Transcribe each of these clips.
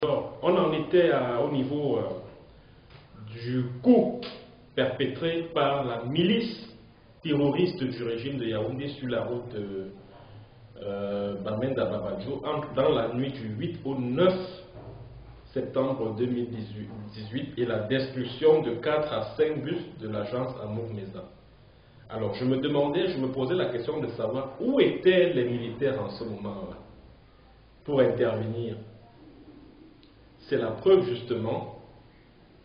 Alors, on en était au niveau du coup perpétré par la milice terroriste du régime de Yaoundé sur la route de Bamenda Babadjo dans la nuit du 8 au 9 septembre 2018 et la destruction de 4 à 5 bus de l'agence Amour Mesa. Alors je me posais la question de savoir où étaient les militaires en ce moment-là pour intervenir. C'est la preuve justement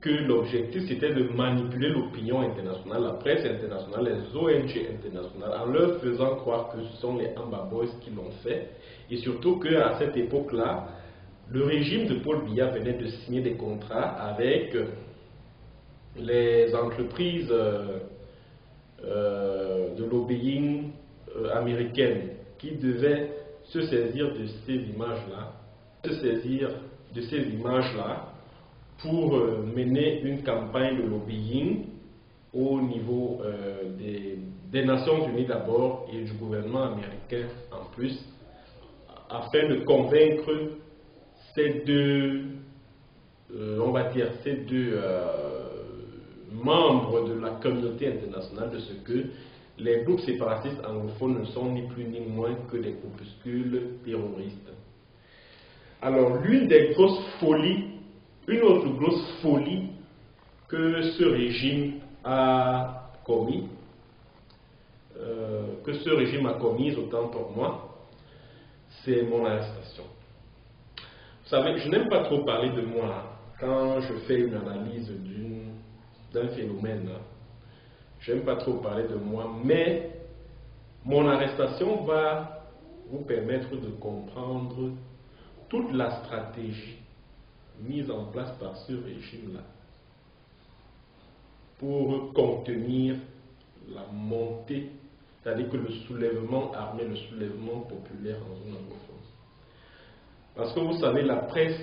que l'objectif c'était de manipuler l'opinion internationale, la presse internationale, les ONG internationales, en leur faisant croire que ce sont les Amba Boys qui l'ont fait, et surtout qu'à cette époque-là, le régime de Paul Biya venait de signer des contrats avec les entreprises de lobbying américaines qui devaient se saisir de ces images-là, pour mener une campagne de lobbying au niveau des Nations Unies d'abord et du gouvernement américain en plus, afin de convaincre ces deux, membres de la communauté internationale de ce que les groupes séparatistes anglophones ne sont ni plus ni moins que des groupuscules terroristes. Alors, une autre grosse folie que ce régime a commise, autant pour moi, c'est mon arrestation. Vous savez, je n'aime pas trop parler de moi quand je fais une analyse d'un phénomène. Je n'aime pas trop parler de moi, mais mon arrestation va vous permettre de comprendre toute la stratégie mise en place par ce régime-là pour contenir la montée, c'est-à-dire que le soulèvement armé, le soulèvement populaire en zone anglophone. Parce que vous savez, la presse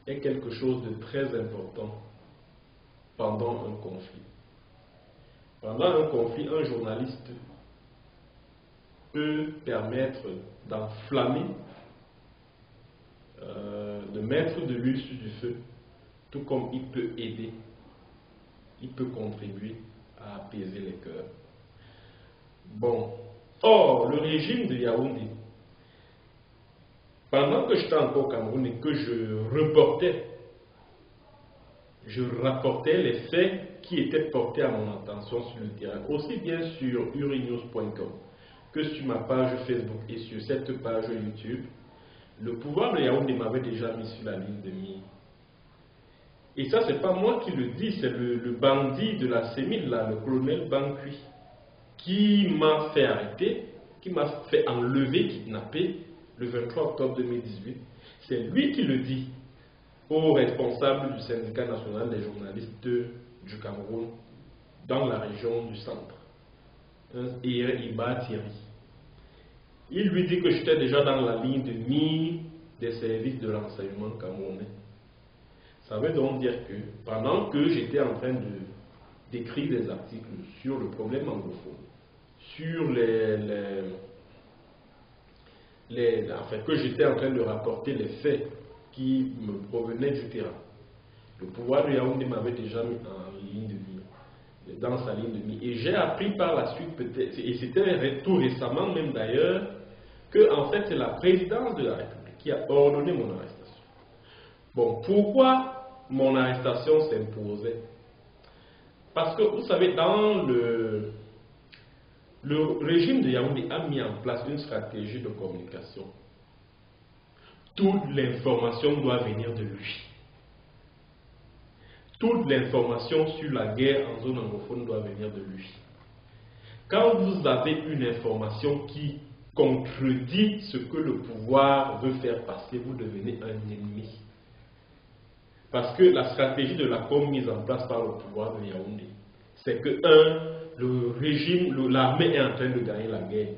est quelque chose de très important pendant un conflit. Pendant un conflit, un journaliste peut permettre d'enflammer, de mettre de l'huile sur du feu, tout comme il peut aider, il peut contribuer à apaiser les cœurs. Bon, or, le régime de Yaoundé, pendant que j'étais encore au Cameroun et que je rapportais les faits qui étaient portés à mon attention sur le terrain, aussi bien sur urinews.com que sur ma page Facebook et sur cette page YouTube, le pouvoir de Yaoundé m'avait déjà mis sur la ligne de mire. Et ça, c'est pas moi qui le dis, c'est le bandit de la CEMIL, là, le colonel Bankui, qui m'a fait arrêter, qui m'a fait enlever, kidnapper, le 23 octobre 2018. C'est lui qui le dit au responsable du syndicat national des journalistes du Cameroun dans la région du centre, Iba Thierry. Il lui dit que j'étais déjà dans la ligne de mire des services de renseignement camerounais. Ça veut donc dire que pendant que j'étais en train d'écrire des articles sur le problème anglophone, sur que j'étais en train de rapporter les faits qui me provenaient du terrain, le pouvoir de Yaoundé m'avait déjà mis en ligne de mire, dans sa ligne de mire. Et j'ai appris par la suite, peut-être, et c'était tout récemment même d'ailleurs, que en fait c'est la présidence de la République qui a ordonné mon arrestation. Bon, pourquoi mon arrestation s'imposait? Parce que vous savez, dans le régime de Yaoundé a mis en place une stratégie de communication. Toute l'information doit venir de lui. Toute l'information sur la guerre en zone anglophone doit venir de lui. Quand vous avez une information qui contredit ce que le pouvoir veut faire passer, vous devenez un ennemi. Parce que la stratégie de la com mise en place par le pouvoir de Yaoundé, c'est que, le régime, l'armée est en train de gagner la guerre.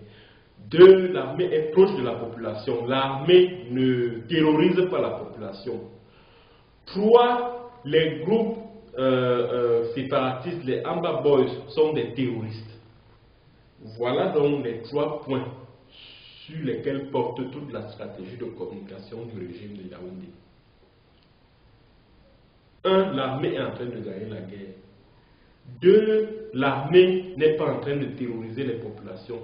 2, l'armée est proche de la population. L'armée ne terrorise pas la population. 3, les groupes séparatistes, les Amba Boys, sont des terroristes. Voilà donc les 3 points sur lesquels porte toute la stratégie de communication du régime de Yaoundé. Un, l'armée est en train de gagner la guerre. Deux, l'armée n'est pas en train de terroriser les populations.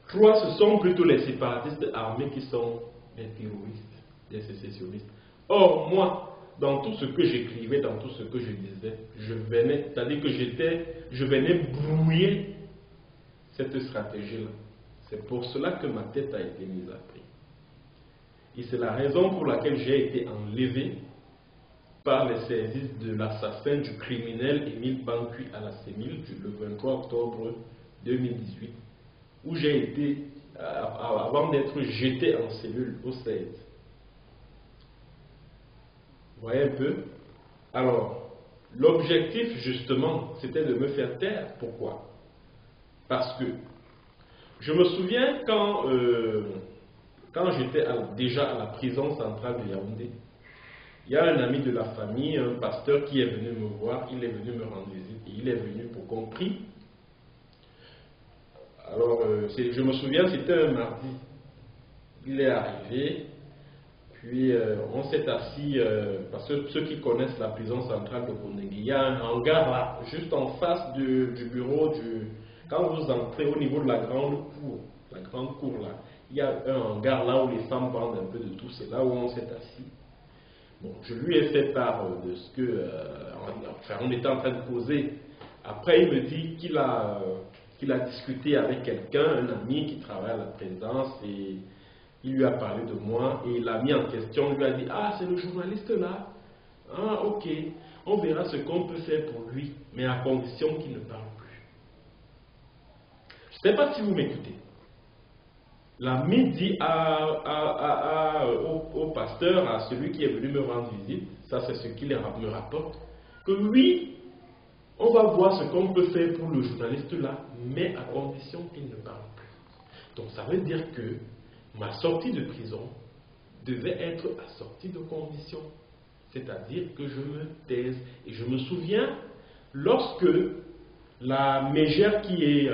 Trois, ce sont plutôt les séparatistes armés qui sont des terroristes, des sécessionnistes. Or, moi, dans tout ce que j'écrivais, dans tout ce que je disais, c'est-à-dire que je venais brouiller cette stratégie-là. C'est pour cela que ma tête a été mise à prix. Et c'est la raison pour laquelle j'ai été enlevé par les services de l'assassin du criminel Émile Bancui à la CEMIL le 23 octobre 2018, où j'ai été, avant d'être jeté en cellule au CED. Vous voyez un peu? Alors, l'objectif justement, c'était de me faire taire. Pourquoi? Parce que je me souviens quand j'étais déjà à la prison centrale de Yaoundé, il y a un ami de la famille, un pasteur qui est venu me voir, il est venu me rendre visite et il est venu pour qu'on prie. Alors, je me souviens, c'était un mardi. Il est arrivé, puis on s'est assis, parce que ceux qui connaissent la prison centrale de Kondengui, il y a un hangar là, juste en face du bureau, quand vous entrez au niveau de la grande cour là, il y a un hangar là où les femmes vendent un peu de tout, c'est là où on s'est assis. Bon, je lui ai fait part de ce que, on était en train de causer. Après, il me dit qu'il a discuté avec quelqu'un, un ami qui travaille à la présidence, et il lui a parlé de moi, et l'ami en question lui a dit: ah, c'est le journaliste là? Ah, ok, on verra ce qu'on peut faire pour lui, mais à condition qu'il ne parle plus. Je ne sais pas si vous m'écoutez. L'ami dit au pasteur, à celui qui est venu me rendre visite, ça c'est ce qu'il me rapporte, que oui, on va voir ce qu'on peut faire pour le journaliste là, mais à condition qu'il ne parle plus. Donc ça veut dire que ma sortie de prison devait être assortie de conditions, c'est-à-dire que je me taise. Et je me souviens, lorsque la mégère qui est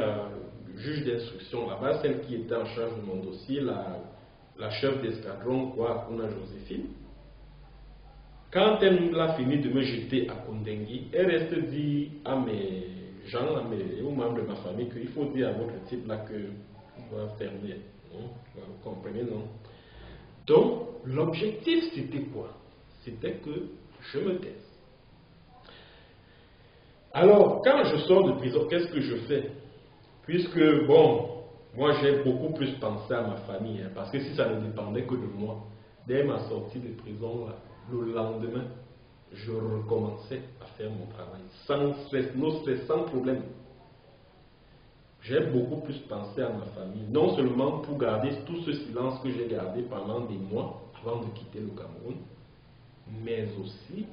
juge d'instruction là-bas, celle qui était en charge de mon dossier, la chef d'escadron, Kuna Joséphine, quand elle a fini de me jeter à Kondengui, elle reste dit à mes gens, aux membres de ma famille, qu'il faut dire à votre type là qu'il doit fermer. Non? Vous comprenez, non? Donc, l'objectif c'était quoi? C'était que je me taise. Alors, quand je sors de prison, qu'est-ce que je fais? Puisque, bon, moi j'ai beaucoup plus pensé à ma famille, hein, parce que si ça ne dépendait que de moi, dès ma sortie de prison, là, le lendemain, je recommençais à faire mon travail, sans stress, sans problème. J'ai beaucoup plus pensé à ma famille, non seulement pour garder tout ce silence que j'ai gardé pendant des mois avant de quitter le Cameroun, mais aussi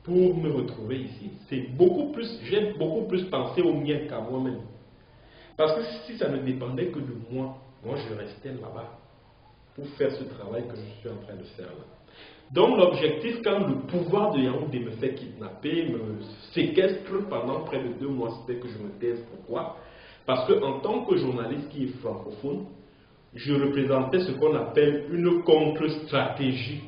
pour me retrouver ici. J'ai beaucoup plus pensé au mien qu'à moi-même. Parce que si ça ne dépendait que de moi, je restais là-bas pour faire ce travail que je suis en train de faire là. Donc l'objectif, quand le pouvoir de Yaoundé me fait kidnapper, me séquestre pendant près de 2 mois, c'était que je me taise. Pourquoi? Parce qu'en tant que journaliste qui est francophone, je représentais ce qu'on appelle une contre-stratégie.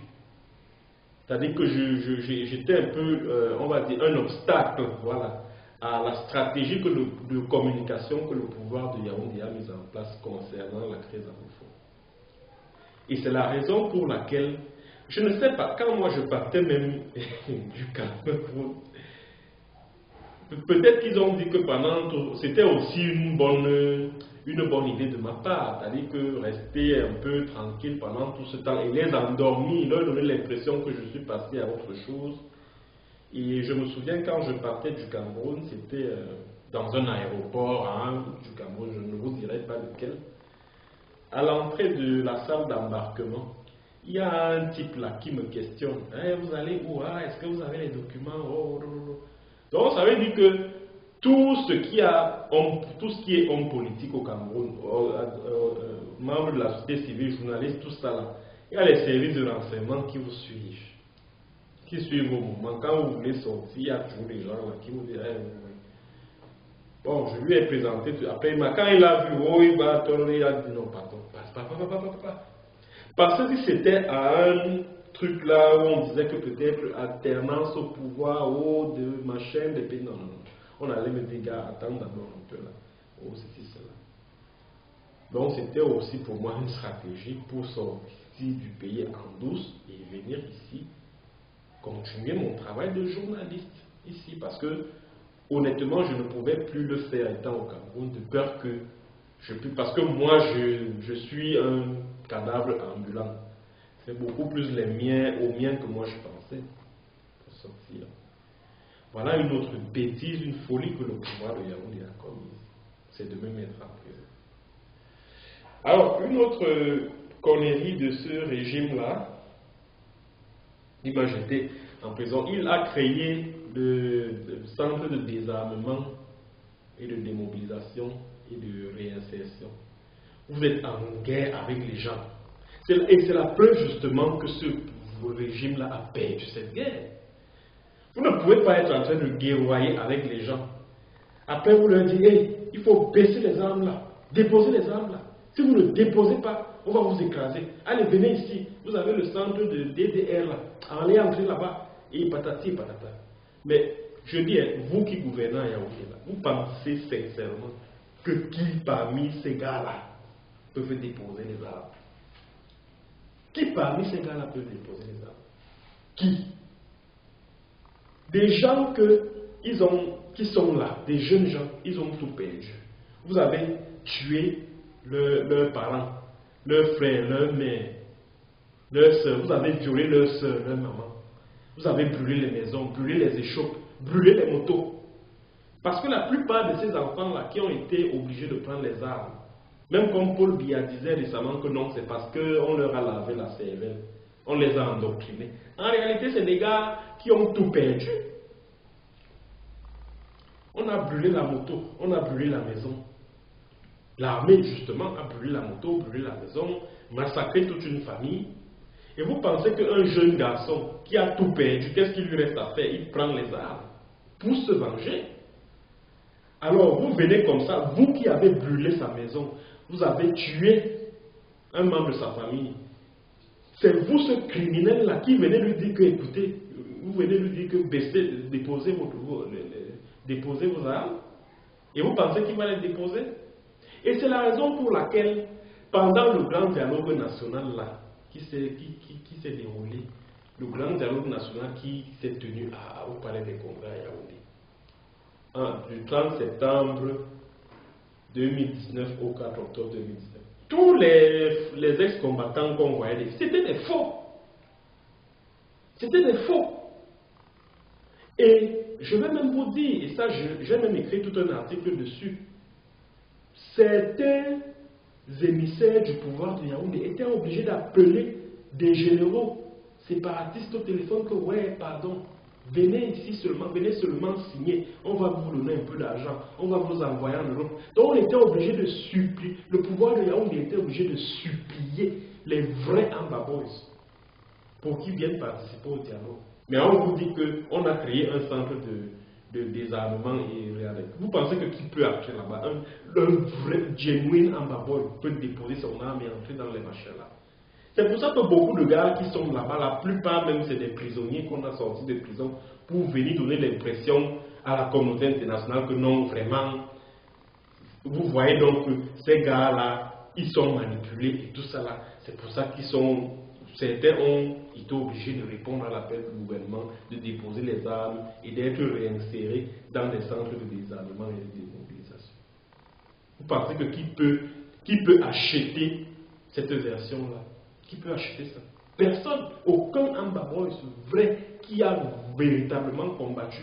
C'est-à-dire que j'étais un peu, on va dire, un obstacle, voilà, à la stratégie de communication que le pouvoir de Yaoundé a mise en place concernant la crise anglophone. Et c'est la raison pour laquelle, je ne sais pas, quand moi je partais même du Cameroun, peut-être qu'ils ont dit que c'était aussi une bonne idée de ma part, c'est-à-dire que rester un peu tranquille pendant tout ce temps et les endormir, leur donner l'impression que je suis passé à autre chose. Et je me souviens quand je partais du Cameroun, c'était dans un aéroport du Cameroun, je ne vous dirai pas lequel. À l'entrée de la salle d'embarquement, il y a un type là qui me questionne. Vous allez où? Est-ce que vous avez les documents? Donc ça veut dire que tout ce qui est homme politique au Cameroun, membres de la société civile, journalistes, tout ça là, il y a les services de renseignement qui vous suivent au moment. Quand vous voulez sortir, il y a toujours des gens là qui vous disent bon, je lui ai présenté, après quand il a vu, il va tourner, il a dit non, pardon, pas. Parce que c'était à un truc là où on disait que peut-être alternance au pouvoir, oh, de machin, de pays. Non, non, non. On allait me dire, gars, attends d'abord un peu là. Oh, c'est cela. Donc c'était aussi pour moi une stratégie pour sortir du pays en douce et venir ici continuer mon travail de journaliste ici parce que honnêtement je ne pouvais plus le faire étant au Cameroun de peur que je puisse, parce que moi je suis un cadavre ambulant. C'est beaucoup plus les miens aux miens que moi je pensais pour sortir. Voilà une autre bêtise, une folie que le pouvoir de Yaoundé a commise, c'est de me mettre en prison. Alors, une autre connerie de ce régime-là, quand j'étais en prison, il a créé le centre de désarmement et de démobilisation et de réinsertion. Vous êtes en guerre avec les gens. Et c'est la preuve justement que ce régime-là a perdu cette guerre. Vous ne pouvez pas être en train de guerroyer avec les gens. Après, vous leur dites, hey, il faut baisser les armes là, déposer les armes là. Si vous ne déposez pas, on va vous écraser. Allez, venez ici. Vous avez le centre de DDR là. Allez entrer là-bas. Et patati et patata. Mais je dis, vous qui gouvernez à Yaoundé là, vous pensez sincèrement que qui parmi ces gars-là peuvent déposer les armes? Qui parmi ces gars-là peuvent déposer les armes? Qui? Des gens qui sont là, des jeunes gens, ils ont tout perdu. Vous avez tué leurs parents, leurs frères, leurs mères, leurs soeurs. Vous avez violé leurs soeurs, leurs mamans. Vous avez brûlé les maisons, brûlé les échoppes, brûlé les motos. Parce que la plupart de ces enfants-là qui ont été obligés de prendre les armes, même comme Paul Biya disait récemment que non, c'est parce qu'on leur a lavé la cervelle, on les a endoctrinés. En réalité, c'est des gars qui ont tout perdu. On a brûlé la moto, on a brûlé la maison. L'armée, justement, a brûlé la moto, brûlé la maison, massacré toute une famille. Et vous pensez qu'un jeune garçon qui a tout perdu, qu'est-ce qu'il lui reste à faire? Il prend les armes pour se venger. Alors, vous venez comme ça, vous qui avez brûlé sa maison, vous avez tué un membre de sa famille. C'est vous, ce criminel-là, qui venez lui dire que, écoutez, vous venez lui dire que déposez vos armes. Et vous pensez qu'il va les déposer? Et c'est la raison pour laquelle, pendant le grand dialogue national là, qui s'est déroulé, le grand dialogue national qui s'est tenu au Palais des Congrès à Yaoundé, du 30 septembre 2019 au 4 octobre 2019, tous les ex-combattants qu'on voyait, c'était des faux. C'était des faux. Et je vais même vous dire, et ça j'ai même écrit tout un article dessus, certains émissaires du pouvoir de Yaoundé étaient obligés d'appeler des généraux séparatistes au téléphone que ouais, pardon, venez ici seulement, venez seulement signer, on va vous donner un peu d'argent, on va vous envoyer en Europe. Donc on était obligé de supplier, le pouvoir de Yaoundé était obligé de supplier les vrais Amba Boys pour qu'ils viennent participer au dialogue. Mais on vous dit qu'on a créé un centre de désarmement et réalité. Vous pensez que qui peut entrer là-bas? Un vrai, genuine Amba Boy peut déposer son arme et entrer dans les machins là. C'est pour ça que beaucoup de gars qui sont là-bas, la plupart même c'est des prisonniers qu'on a sortis de prison pour venir donner l'impression à la communauté internationale que non, vraiment, vous voyez donc que ces gars-là, ils sont manipulés et tout ça là. C'est pour ça qu'ils sont, certains ont été obligés de répondre à l'appel du gouvernement, de déposer les armes et d'être réinsérés dans des centres de désarmement et de démobilisation. Vous pensez que qui peut acheter cette version-là? Qui peut acheter ça? Personne, aucun Amba Boy vrai qui a véritablement combattu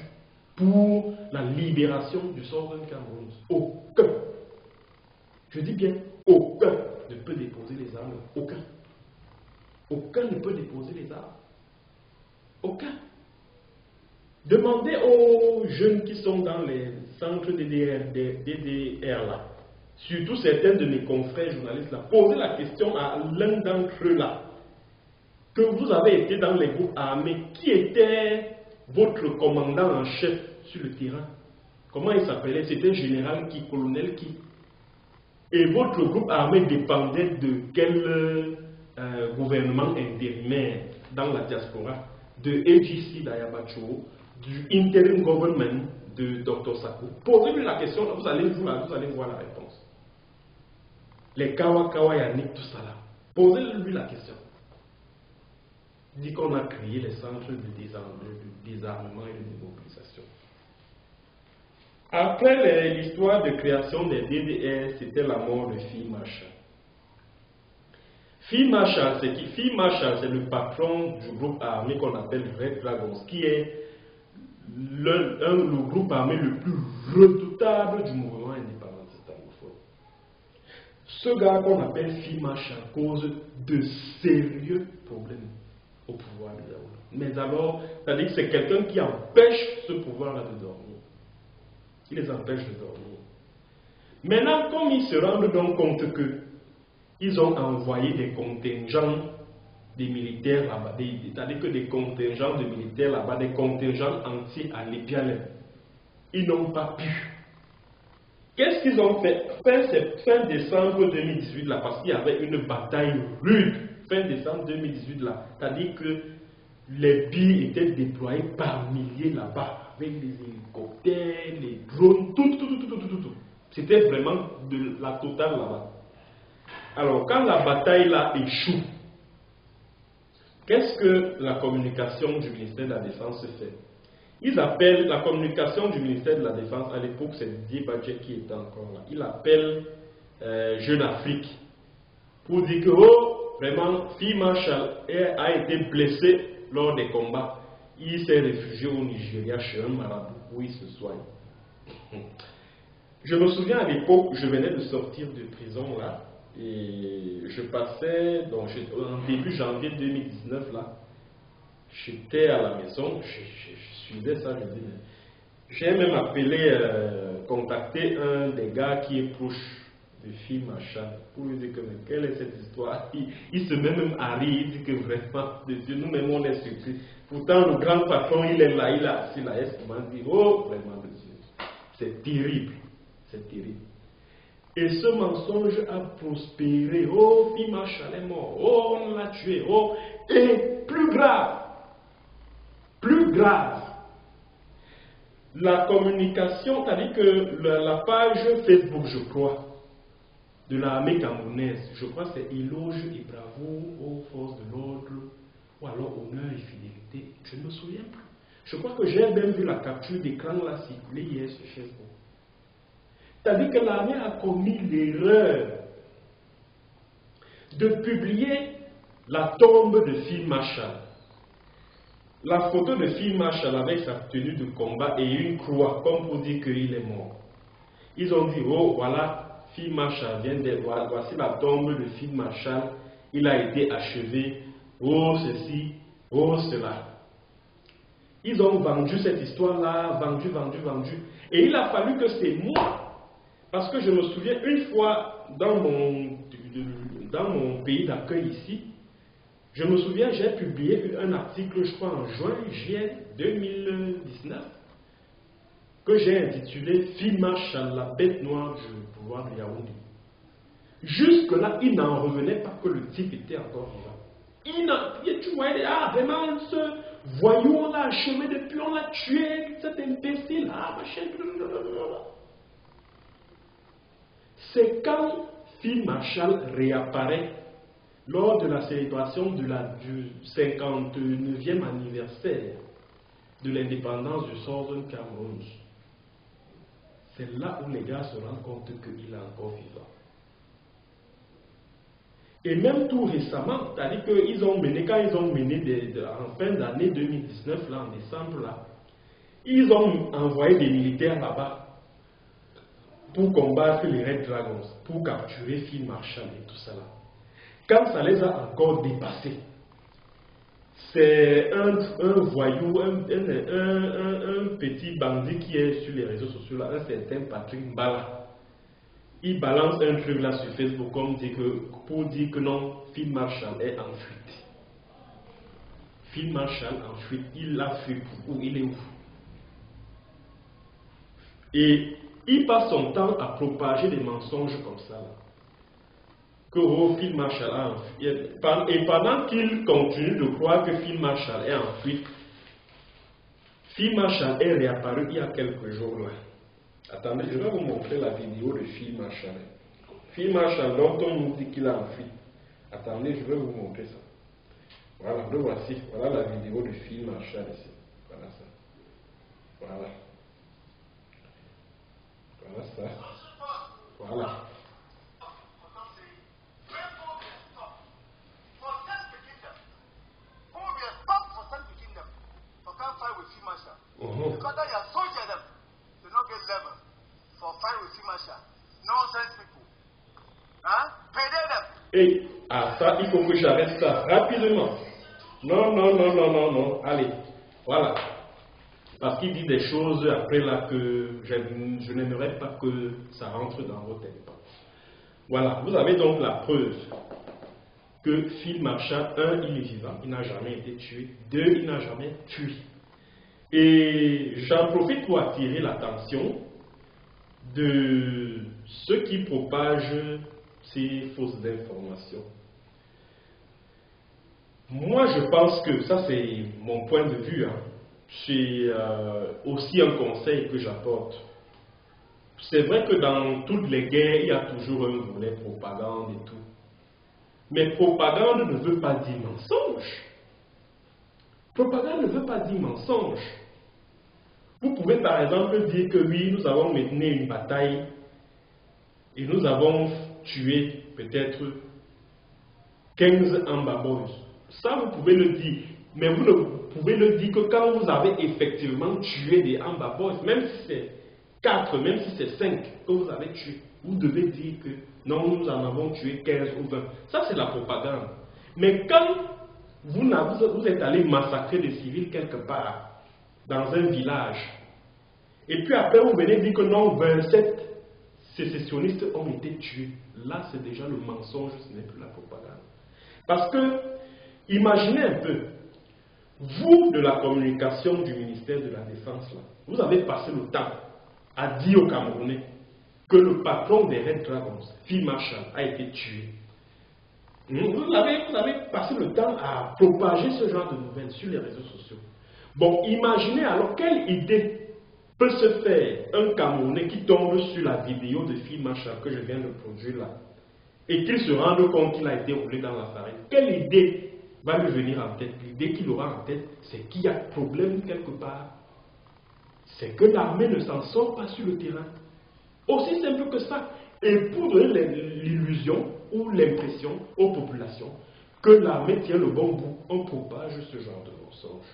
pour la libération du Southern Cameroun. Aucun. Je dis bien aucun ne peut déposer les armes. Aucun. Aucun ne peut déposer les armes. Aucun. Demandez aux jeunes qui sont dans les centres DDR là, surtout certains de mes confrères journalistes là, posez la question à l'un d'entre eux là, que vous avez été dans les groupes armés, qui était votre commandant en chef sur le terrain? Comment il s'appelait? C'était général qui, colonel qui? Et votre groupe armé dépendait de quel gouvernement intérimaire dans la diaspora, de AGC d'Ayabacho, du interim government de Dr. Sako. Posez-lui la question, vous allez voir la réponse. Les Kawa Kawa Yannick, tout ça là. Posez-lui la question. Il dit qu'on a créé les centres de désarmement et de démobilisation. Après l'histoire de création des DDR, c'était la mort de Phil Marshall. Phil Marshall, c'est le patron du groupe armé qu'on appelle Red Dragons, qui est le groupe armé le plus redoutable du mouvement indépendantiste anglophone. Ce gars qu'on appelle Phil Marshall cause de sérieux problèmes au pouvoir de Yaoundé. Mais alors, c'est-à-dire que c'est quelqu'un qui empêche ce pouvoir-là de dormir. Il les empêche de dormir. Maintenant, comme ils se rendent donc compte que ils ont envoyé des contingents de militaires là-bas, c'est-à-dire que des contingents de militaires là-bas, des contingents entiers à l'Épialem, ils n'ont pas pu. Qu'est-ce qu'ils ont fait? Fin décembre 2018, là, parce qu'il y avait une bataille rude, fin décembre 2018, là, c'est-à-dire que les billes étaient déployés par milliers là-bas, avec les hélicoptères, les drones, tout. C'était vraiment de la totale là-bas. Alors, quand la bataille là échoue, qu'est-ce que la communication du ministère de la Défense fait? Ils appellent la communication du ministère de la Défense, à l'époque c'est Didier Badji qui était encore là. Il appelle Jeune Afrique pour dire que vraiment, Phil Marshall a été blessé lors des combats. Il s'est réfugié au Nigeria chez un marabout où il se soigne. Je me souviens à l'époque, je venais de sortir de prison là, et je passais, donc en début janvier 2019 là, j'étais à la maison, je suivais ça, je dis, j'ai même appelé, contacté un des gars qui est proche de Phil Marshall pour lui dire que mais quelle est cette histoire. Il se met même à rire, il dit que vraiment, de Dieu, nous-mêmes on est surpris. Pourtant le grand patron il est là, il a assis là, est-ce qu'on dit, oh vraiment de Dieu, c'est terrible, c'est terrible. Et ce mensonge a prospéré. Oh, Phil Marshall est mort. Oh, on l'a tué. Oh, et plus grave, la communication, c'est-à-dire que la page Facebook, je crois, de l'armée camerounaise, je crois que c'est éloge et bravo aux forces de l'ordre, ou alors honneur et fidélité, je ne me souviens plus. Je crois que j'ai même vu la capture d'écran là circuler hier sur Facebook. C'est-à-dire que l'armée a commis l'erreur de publier la tombe de Phil Marshall. La photo de Phil Marshall avec sa tenue de combat et une croix, comme pour dire qu'il est mort. Ils ont dit, oh voilà, Phil Marshall vient de... Voici la tombe de Phil Marshall, il a été achevé, oh ceci, oh cela. Ils ont vendu cette histoire-là, vendu. Et il a fallu que c'est moi. Parce que je me souviens, une fois, dans mon pays d'accueil ici, je me souviens, j'ai publié un article, je crois, en juin 2019, que j'ai intitulé « Phil Marshall, la bête noire du pouvoir de Yaoundé ». Jusque-là, il n'en revenait pas que le type était encore vivant. Tu voyais, vraiment, ce voyou, on l'a achevé depuis, on l'a tué, cet imbécile, machin, c'est quand Phil Marshall réapparaît lors de la célébration du 59e anniversaire de l'indépendance du Southern Cameroun. C'est là où les gars se rendent compte qu'il est encore vivant. Et même tout récemment, c'est-à-dire qu'ils ont mené, quand ils ont mené en fin d'année 2019, là, en décembre, là, ils ont envoyé des militaires là-bas pour combattre les Red Dragons, pour capturer Phil Marshall et tout ça là. Quand ça les a encore dépassés, c'est un voyou, un petit bandit qui est sur les réseaux sociaux là, un certain Patrick Mbala. Il balance un truc là sur Facebook pour dire que non, Phil Marshall est en fuite. Phil Marshall en fuite, il a fui où? Il est où? Et il passe son temps à propager des mensonges comme ça là. que Phil Marshall a enfui. Et pendant qu'il continue de croire que Phil Marshall est en fuite, Phil Marshall est réapparu il y a quelques jours là. Attendez, je vais vous montrer la vidéo de Phil Marshall. Phil Marshall, dont on nous dit qu'il a enfui. Attendez, je vais vous montrer ça. Voilà, le voici. Voilà la vidéo de Phil Marshall ici. Voilà ça. Voilà. Voilà ça. Voilà. Because they are soldiers them, they not get level for fight with Marshall. Nonsense people. Huh? Pay them. Et à ça, il faut que j'arrête ça rapidement. Non, non, non, non, non, non. Allez, voilà. Parce qu'il dit des choses après là que je n'aimerais pas que ça rentre dans vos têtes. Voilà, vous avez donc la preuve que Phil Marshall, 1, il est vivant, il n'a jamais été tué. 2, il n'a jamais tué. Et j'en profite pour attirer l'attention de ceux qui propagent ces fausses informations. Moi, je pense que, ça c'est mon point de vue, hein, c'est aussi un conseil que j'apporte. C'est vrai que dans toutes les guerres, il y a toujours un volet propagande et tout. Mais propagande ne veut pas dire mensonge. Propagande ne veut pas dire mensonge. Vous pouvez par exemple dire que oui, nous avons mené une bataille et nous avons tué peut-être 15 Amba Boys. Ça, vous pouvez le dire. Mais vous ne pouvez le dire que quand vous avez effectivement tué des Amba Boys, même si c'est 4, même si c'est 5 que vous avez tué, vous devez dire que non, nous en avons tué 15 ou 20. Ça, c'est la propagande. Mais quand vous êtes allé massacrer des civils quelque part, dans un village, et puis après vous venez dire que non, 27 sécessionnistes ont été tués, là c'est déjà le mensonge, ce n'est plus la propagande. Parce que, imaginez un peu, vous de la communication du ministère de la Défense, là, vous avez passé le temps à dire aux Camerounais que le patron des Red Dragons, Phil Marshall, a été tué. Vous avez passé le temps à propager ce genre de nouvelles sur les réseaux sociaux. Bon, imaginez alors quelle idée peut se faire un Camerounais qui tombe sur la vidéo de Phil Marshall que je viens de produire là, et qu'il se rende compte qu'il a été roulé dans la farine. Quelle idée va lui venir en tête? L'idée qu'il aura en tête, c'est qu'il y a problème quelque part. C'est que l'armée ne s'en sort pas sur le terrain. Aussi simple que ça. Et pour donner l'illusion ou l'impression aux populations que l'armée tient le bon bout, on propage ce genre de mensonge.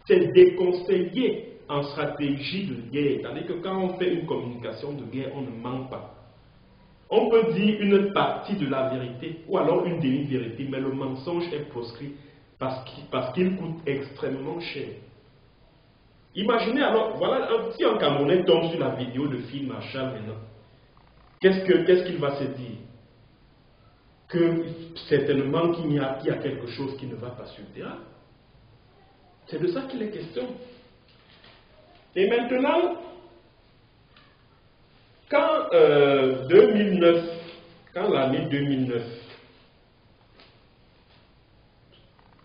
C'est déconseillé en stratégie de guerre. C'est-à-dire que quand on fait une communication de guerre, on ne ment pas. On peut dire une partie de la vérité ou alors une demi-vérité, mais le mensonge est proscrit parce qu'il coûte extrêmement cher. Imaginez alors, voilà, si un Camerounais tombe sur la vidéo de Phil Marshall maintenant, qu'est-ce qu'il va se dire? Que certainement qu'il y a quelque chose qui ne va pas sur le terrain. C'est de ça qu'il est question. Et maintenant, quand 2009, quand l'année 2009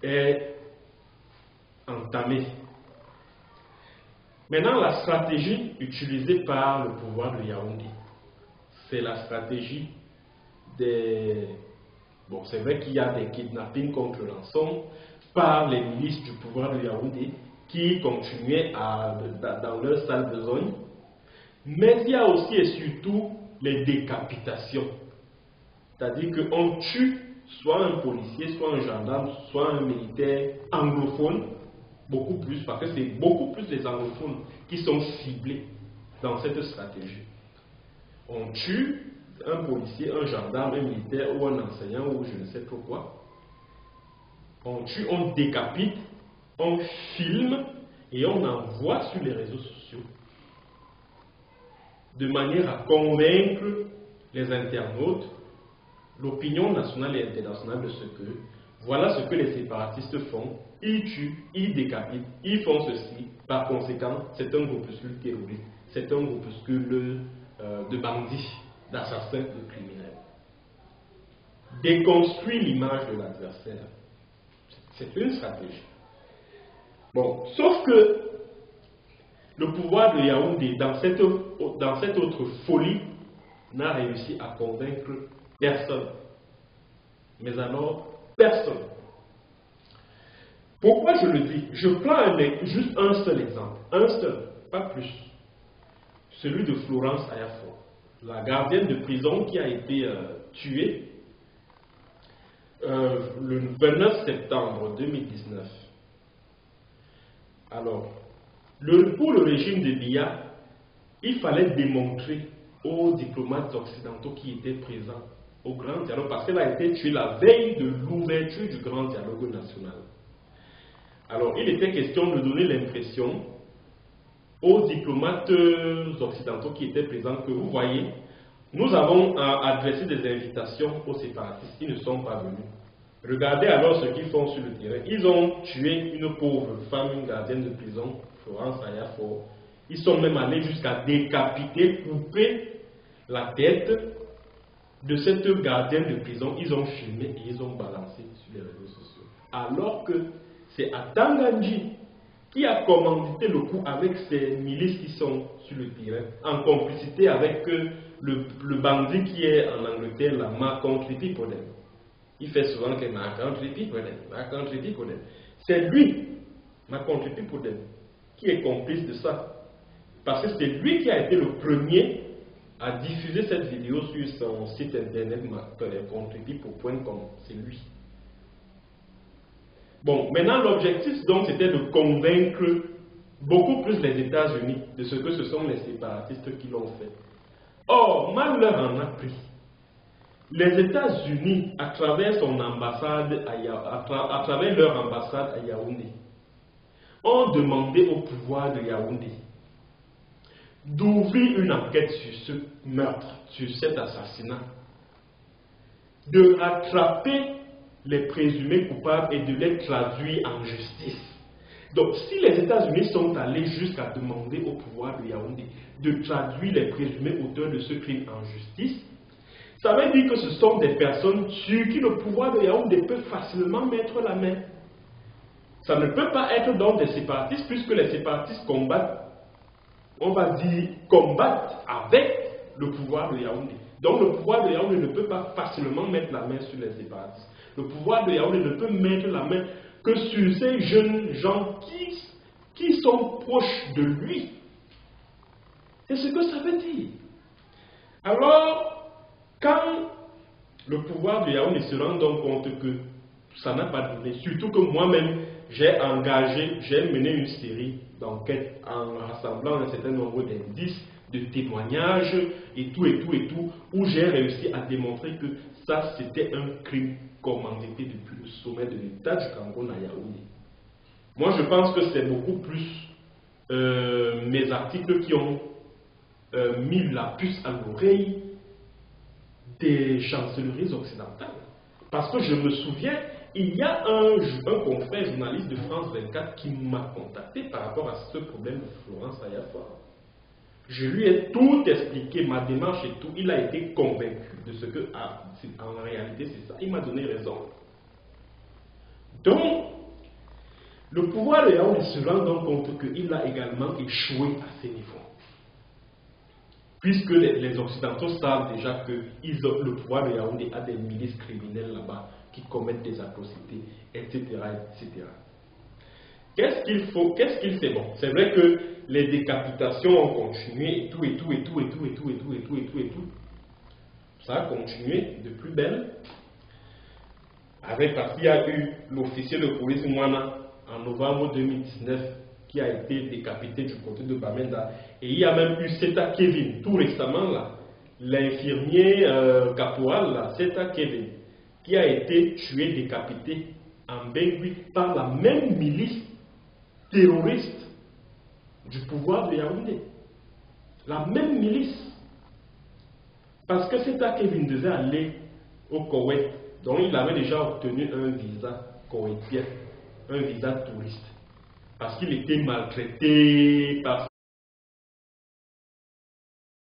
est entamée, maintenant la stratégie utilisée par le pouvoir de Yaoundé, c'est la stratégie des... Bon, c'est vrai qu'il y a des kidnappings contre rançon par les milices du pouvoir de Yaoundé qui continuaient dans leur sale besogne. Mais il y a aussi et surtout les décapitations. C'est-à-dire qu'on tue soit un policier, soit un gendarme, soit un militaire anglophone, beaucoup plus, parce que c'est beaucoup plus les anglophones qui sont ciblés dans cette stratégie. On tue un policier, un gendarme, un militaire ou un enseignant ou je ne sais trop quoi. On tue, on décapite, on filme et on envoie sur les réseaux sociaux de manière à convaincre les internautes, l'opinion nationale et internationale de ce que voilà ce que les séparatistes font. Ils tuent, ils décapitent, ils font ceci. Par conséquent, c'est un groupuscule terroriste, c'est un groupuscule de bandits, d'assassins, de criminels. déconstruit l'image de l'adversaire. C'est une stratégie. Bon, sauf que le pouvoir de Yaoundé, dans cette autre folie, n'a réussi à convaincre personne. Mais alors, personne. Pourquoi je le dis? Je prends juste un seul exemple. Un seul, pas plus. Celui de Florence Ayafor, la gardienne de prison qui a été tuée le 29 septembre 2019. Alors, pour le régime de Biya, il fallait démontrer aux diplomates occidentaux qui étaient présents au grand dialogue, parce qu'elle a été tuée la veille de l'ouverture du grand dialogue national. Alors, il était question de donner l'impression aux diplomates occidentaux qui étaient présents que, vous voyez, nous avons adressé des invitations aux séparatistes, ils ne sont pas venus. Regardez alors ce qu'ils font sur le terrain. Ils ont tué une pauvre femme, une gardienne de prison, Florence Ayafor. Ils sont même allés jusqu'à décapiter, couper la tête de cette gardienne de prison. Ils ont filmé et ils ont balancé sur les réseaux sociaux. Alors que c'est Atanganji qui a commandité le coup avec ses milices qui sont sur le terrain, en complicité avec le bandit qui est en Angleterre, la Makontripi Tripipoden. Il fait souvent que Makontripi Tripipoden. C'est lui, Makontripi Tripipoden, qui est complice de ça. Parce que c'est lui qui a été le premier à diffuser cette vidéo sur son site internet makontripi.com. C'est lui. Bon, maintenant l'objectif donc c'était de convaincre beaucoup plus les États-Unis de ce que ce sont les séparatistes qui l'ont fait. Or, mal leur en a pris. Les États-Unis, à travers son ambassade, à travers leur ambassade à Yaoundé, ont demandé au pouvoir de Yaoundé d'ouvrir une enquête sur ce meurtre, sur cet assassinat, de rattraper les présumés coupables et de les traduire en justice. Donc, si les États-Unis sont allés jusqu'à demander au pouvoir de Yaoundé de traduire les présumés auteurs de ce crime en justice, ça veut dire que ce sont des personnes sur qui le pouvoir de Yaoundé peut facilement mettre la main. Ça ne peut pas être donc des séparatistes, puisque les séparatistes combattent, on va dire, combattent avec le pouvoir de Yaoundé. Donc le pouvoir de Yaoundé ne peut pas facilement mettre la main sur les séparatistes. Le pouvoir de Yaoundé ne peut mettre la main que sur ces jeunes gens qui sont proches de lui. C'est ce que ça veut dire. Alors, quand le pouvoir de Yaoundé se rend donc compte que ça n'a pas donné, surtout que moi-même, j'ai mené une série d'enquêtes en rassemblant un certain nombre d'indices, de témoignages et tout, où j'ai réussi à démontrer que ça c'était un crime commandité depuis le sommet de l'État du Cameroun à Yaoundé. Moi je pense que c'est beaucoup plus mes articles qui ont mis la puce à l'oreille des chancelleries occidentales. Parce que je me souviens, il y a un confrère journaliste de France 24 qui m'a contacté par rapport à ce problème de Florence Ayafor. Je lui ai tout expliqué, ma démarche et tout. Il a été convaincu de ce que, en réalité, c'est ça. Il m'a donné raison. Donc, le pouvoir de Yaoundé se rend donc compte qu'il a également échoué à ces niveaux. Puisque les Occidentaux savent déjà que le pouvoir de Yaoundé a des milices criminelles là-bas qui commettent des atrocités, etc. etc. Qu'est-ce qu'il faut? Qu'est-ce qu'il fait? Bon, c'est vrai que les décapitations ont continué et tout. Ça a continué de plus belle. Parce qu'il y a eu l'officier de police Mouana en novembre 2019 qui a été décapité du côté de Bamenda. Et il y a même eu Seta Kevin, tout récemment là, l'infirmier caporal là, Seta Kevin, qui a été tué, décapité en Bengui par la même milice terroriste du pouvoir de Yaoundé. La même milice. Parce que Seta Kevin devait aller au Koweït, donc il avait déjà obtenu un visa koweïtien, un visa touriste. Parce qu'il était maltraité par